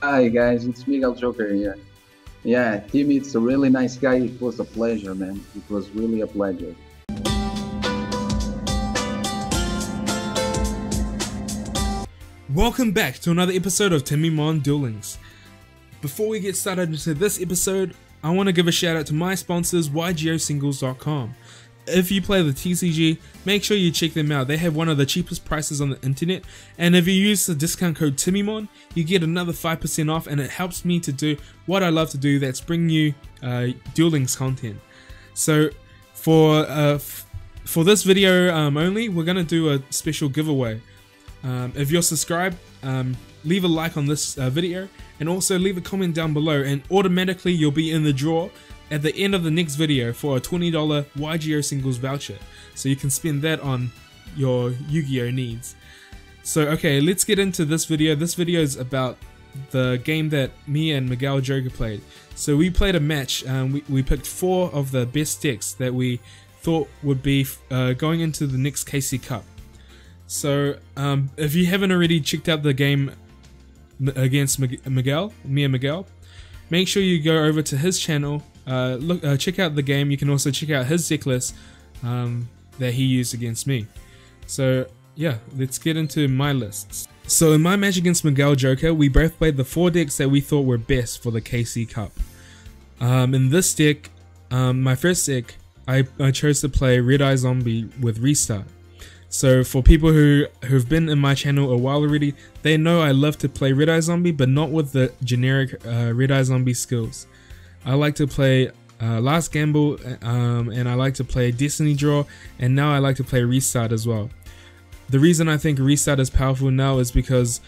Hi guys, it's MiguelJoker here. Yeah, Timmy, it's a really nice guy. It was a pleasure, man. It was really a pleasure. Welcome back to another episode of Timmymon Duel Links. Before we get started into this episode, I want to give a shout out to my sponsors, YGOsingles.com. If you play the TCG, make sure you check them out. They have one of the cheapest prices on the internet, and if you use the discount code Timmymon, you get another 5% off, and it helps me to do what I love to do, that's bring you Duel Links content. So for this video only, we're going to do a special giveaway. If you're subscribed, leave a like on this video, and also leave a comment down below, and automatically you'll be in the draw at the end of the next video for a $20 YGO Singles voucher, so you can spend that on your Yu-Gi-Oh needs. So okay, let's get into this video. This video is about the game that me and MiguelJoker played. So we played a match. We picked 4 of the best decks that we thought would be going into the next KC Cup. So if you haven't already checked out the game against me and Miguel, make sure you go over to his channel, check out the game. You can also check out his deck list that he used against me. So yeah, let's get into my lists. So in my match against MiguelJoker, we both played the 4 decks that we thought were best for the KC Cup. In this deck, my first deck, I chose to play Red Eye Zombie with Restart. So for people who've been in my channel a while already, they know I love to play Red Eye Zombie, but not with the generic Red Eye Zombie skills. I like to play Last Gamble, and I like to play Destiny Draw, and now I like to play Restart as well. The reason I think Restart is powerful now is because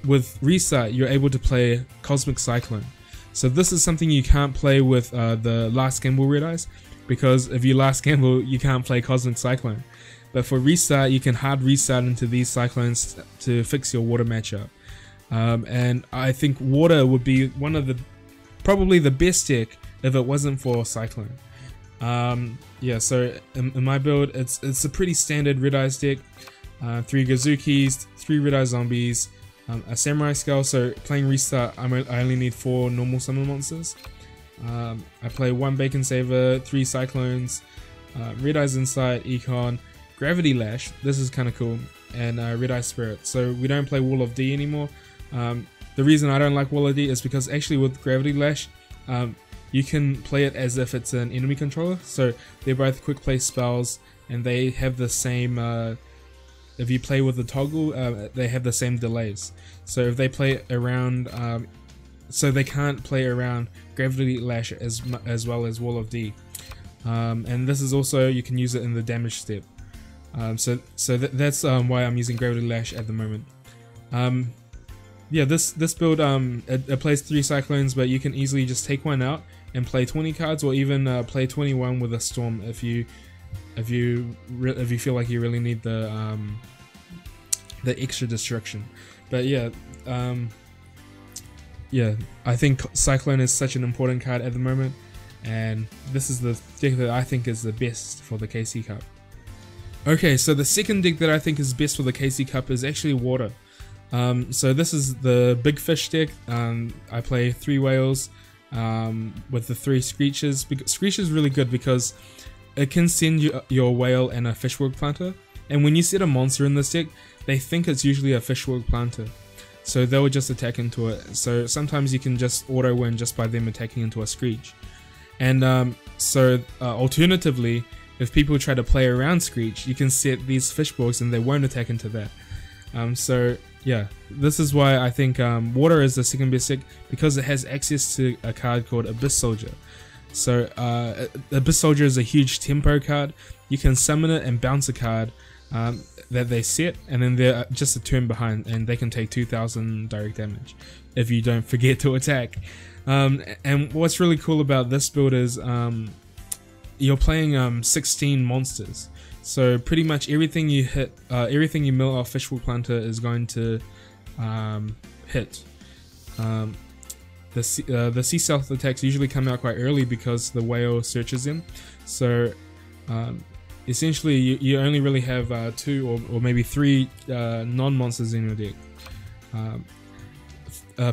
with Restart you're able to play Cosmic Cyclone. So this is something you can't play with the Last Gamble Red Eyes, because if you Last Gamble you can't play Cosmic Cyclone. But for Restart, you can hard restart into these cyclones to fix your water matchup. And I think water would be one of probably the best deck if it wasn't for cyclone. Yeah, so in my build, it's a pretty standard Red Eyes deck. 3 Gazukis, 3 Red Eye Zombies, a Samurai Skull. So playing Restart, I only need 4 normal summon monsters. I play 1 Bacon Saver, 3 Cyclones, Red Eyes Insight, Econ, Gravity Lash, this is kind of cool, and Red Eye Spirit. So we don't play Wall of D anymore. The reason I don't like Wall of D is because actually with Gravity Lash, you can play it as if it's an enemy controller. So they're both quick play spells, and they have the same, if you play with the toggle, they have the same delays. So if they play around, so they can't play around Gravity Lash as well as Wall of D. And this is also, you can use it in the damage step. That's why I'm using Gravity Lash at the moment. Yeah, this build it plays 3 Cyclones, but you can easily just take one out and play 20 cards, or even play 21 with a Storm if you feel like you really need the extra destruction. But yeah, yeah, I think Cyclone is such an important card at the moment, and this is the deck that I think is the best for the KC Cup. Okay, so the second deck that I think is best for the KC Cup is actually Water. So this is the Big Fish deck. I play 3 Whales with the 3 Screeches. Screech is really good because it can send you your Whale and a Fishwork Planter. And when you set a monster in this deck, they think it's usually a Fishwork Planter. So they'll just attack into it. So sometimes you can just auto win just by them attacking into a Screech. And alternatively, if people try to play around Screech, you can set these Fishborgs and they won't attack into that. So yeah, this is why I think Water is the second best deck, because it has access to a card called Abyss Soldier. So Abyss Soldier is a huge tempo card. You can summon it and bounce a card that they set, and then they're just a turn behind, and they can take 2000 direct damage if you don't forget to attack. And what's really cool about this build is you're playing 16 monsters, so pretty much everything you hit, everything you mill off Fishwork Planter is going to hit. The Sea Stealth attacks usually come out quite early because the whale searches them. So essentially you only really have 2 or maybe 3 non-monsters in your deck.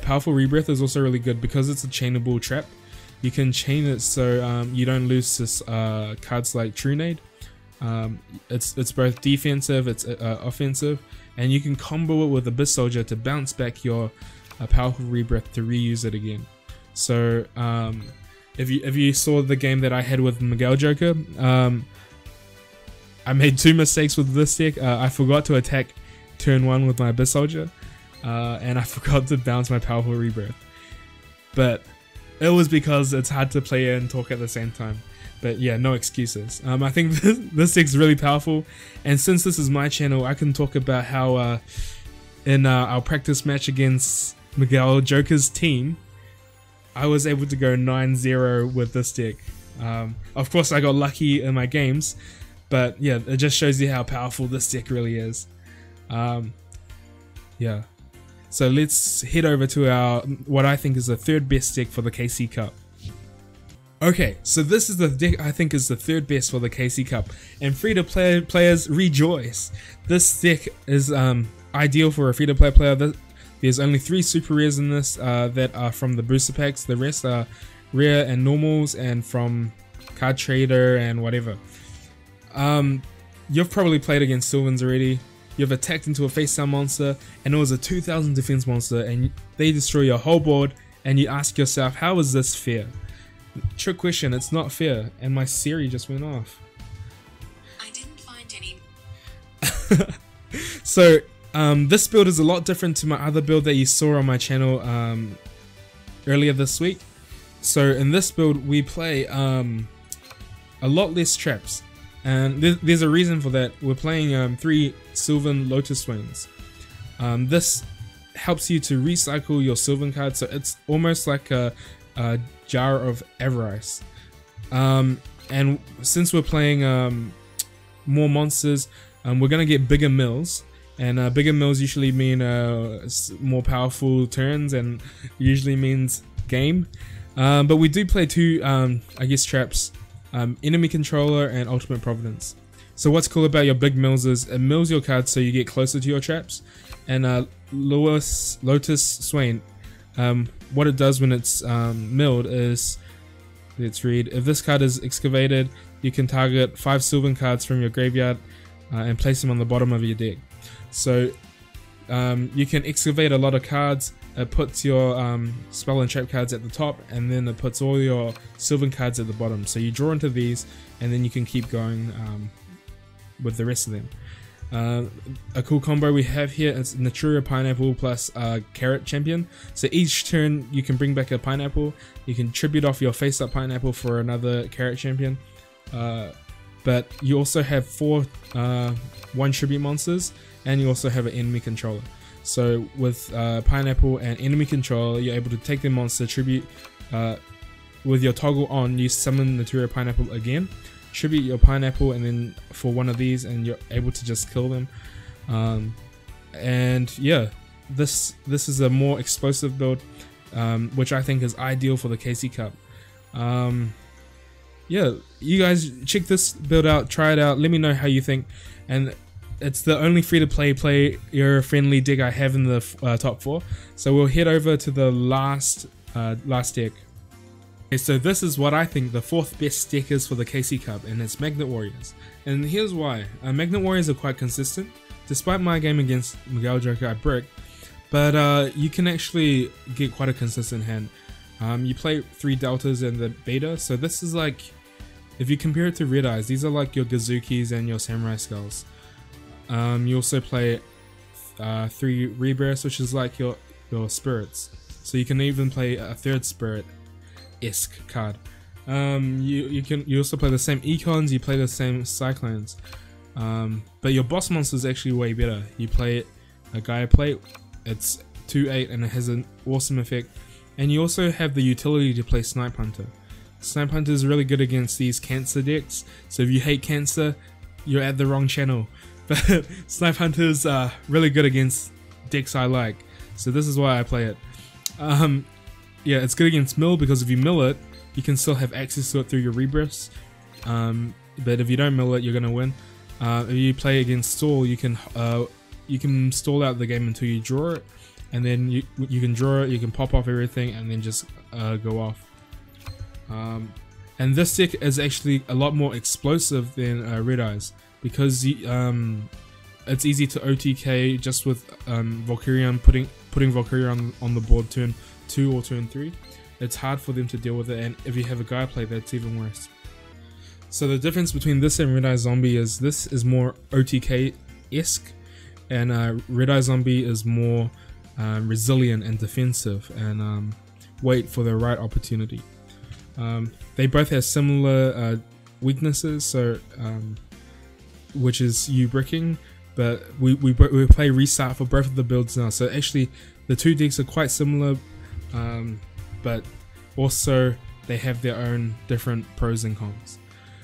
Powerful Rebirth is also really good because it's a chainable trap. You can chain it so you don't lose this cards like True Nade. It's both defensive, it's offensive, and you can combo it with Abyss Soldier to bounce back your Powerful Rebirth to reuse it again. So if you saw the game that I had with MiguelJoker, I made 2 mistakes with this deck. I forgot to attack turn 1 with my Abyss Soldier, and I forgot to bounce my Powerful Rebirth. But it was because it's hard to play and talk at the same time. But yeah, no excuses. I think this deck's really powerful, and since this is my channel, I can talk about how in our practice match against MiguelJoker's team, I was able to go 9-0 with this deck. Of course, I got lucky in my games, but yeah, it just shows you how powerful this deck really is. Yeah. So let's head over to our what I think is the 3rd best deck for the KC Cup. Okay, so this is the deck I think is the 3rd best for the KC Cup, and free-to-play players rejoice. This deck is ideal for a free-to-play player. There's only 3 super rares in this that are from the booster packs. The rest are rare and normals and from card trader and whatever. You've probably played against Sylvans already. You've attacked into a face-down monster, and it was a 2000 defense monster, and they destroy your whole board, and you ask yourself, how is this fair? Trick question, it's not fair, and my Siri just went off. I didn't find any. So, this build is a lot different to my other build that you saw on my channel earlier this week. So, in this build, we play a lot less traps. And there's a reason for that. We're playing 3 Sylvan Lotus Swains. This helps you to recycle your Sylvan cards, so it's almost like a jar of Avarice. And since we're playing more monsters, we're gonna get bigger mills, and bigger mills usually mean more powerful turns, and usually means game. But we do play 2, I guess, traps. Enemy Controller and Ultimate Providence. So what's cool about your big mills is it mills your cards so you get closer to your traps. And Lotus Swain, what it does when it's milled is, let's read, if this card is excavated, you can target 5 Sylvan cards from your graveyard and place them on the bottom of your deck. So you can excavate a lot of cards. It puts your spell and trap cards at the top, and then it puts all your Sylvan cards at the bottom. So you draw into these, and then you can keep going with the rest of them. A cool combo we have here is Naturia Pineapple plus Carrot Champion. So each turn you can bring back a pineapple. You can tribute off your face-up pineapple for another Carrot Champion. But you also have 4 1 tribute monsters, and you also have an enemy controller. So with Pineapple and Enemy Control, you're able to take the monster, tribute, with your toggle on, you summon Naturia Pineapple again, tribute your Pineapple, and then for one of these, and you're able to just kill them. And yeah, this is a more explosive build, which I think is ideal for the KC Cup. Yeah, you guys check this build out, try it out, let me know how you think. And it's the only free-to-play player-friendly deck I have in the top 4. So we'll head over to the last deck. Okay, so this is what I think the 4th best deck is for the KC Cup, and it's Magnet Warriors. And here's why. Magnet Warriors are quite consistent. Despite my game against MiguelJoker, I brick, but you can actually get quite a consistent hand. You play 3 Deltas and the Beta, so this is like, if you compare it to Red Eyes, these are like your Gazukis and your Samurai Skulls. You also play 3 Rebirths, which is like your spirits. So you can even play a 3rd spirit-esque card. You also play the same Econs, you play the same Cyclones. But your boss monster is actually way better. You play a Gaia Plate, it's 2/8 and it has an awesome effect. And you also have the utility to play Snipe Hunter. Snipe Hunter is really good against these Cancer decks, so if you hate Cancer, you're at the wrong channel. But Snipe Hunter is really good against decks I like, so this is why I play it. Yeah, it's good against mill because if you mill it, you can still have access to it through your rebirths. But if you don't mill it, you're gonna win. If you play against stall, you can stall out the game until you draw it, and then you can draw it, you can pop off everything, and then just go off. And this deck is actually a lot more explosive than Red Eyes, because it's easy to OTK just with Valkyrion, putting Valkyrion on the board turn 2 or turn 3. It's hard for them to deal with it, and if you have a guy play, that's even worse. So the difference between this and Red Eye Zombie is this is more OTK-esque, and Red Eye Zombie is more resilient and defensive, and wait for the right opportunity. They both have similar weaknesses, so which is you bricking, but we play restart for both of the builds now. So actually, the two decks are quite similar, but also they have their own different pros and cons.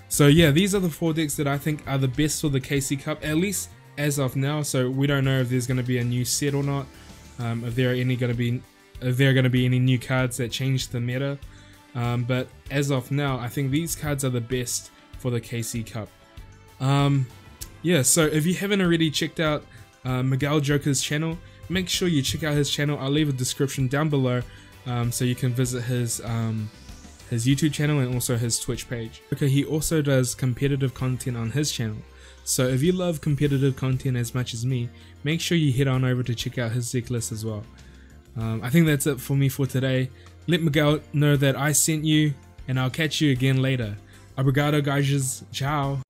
So yeah, these are the 4 decks that I think are the best for the KC Cup, at least as of now. So we don't know if there's going to be a new set or not, if there are going to be any new cards that change the meta. But as of now, I think these cards are the best for the KC Cup. Yeah, so if you haven't already checked out MiguelJoker's channel, make sure you check out his channel. I'll leave a description down below, so you can visit his YouTube channel and also his Twitch page. Okay, he also does competitive content on his channel. So if you love competitive content as much as me, make sure you head on over to check out his deck list as well. I think that's it for me for today. Let Miguel know that I sent you, and I'll catch you again later. Obrigado, guys. Ciao.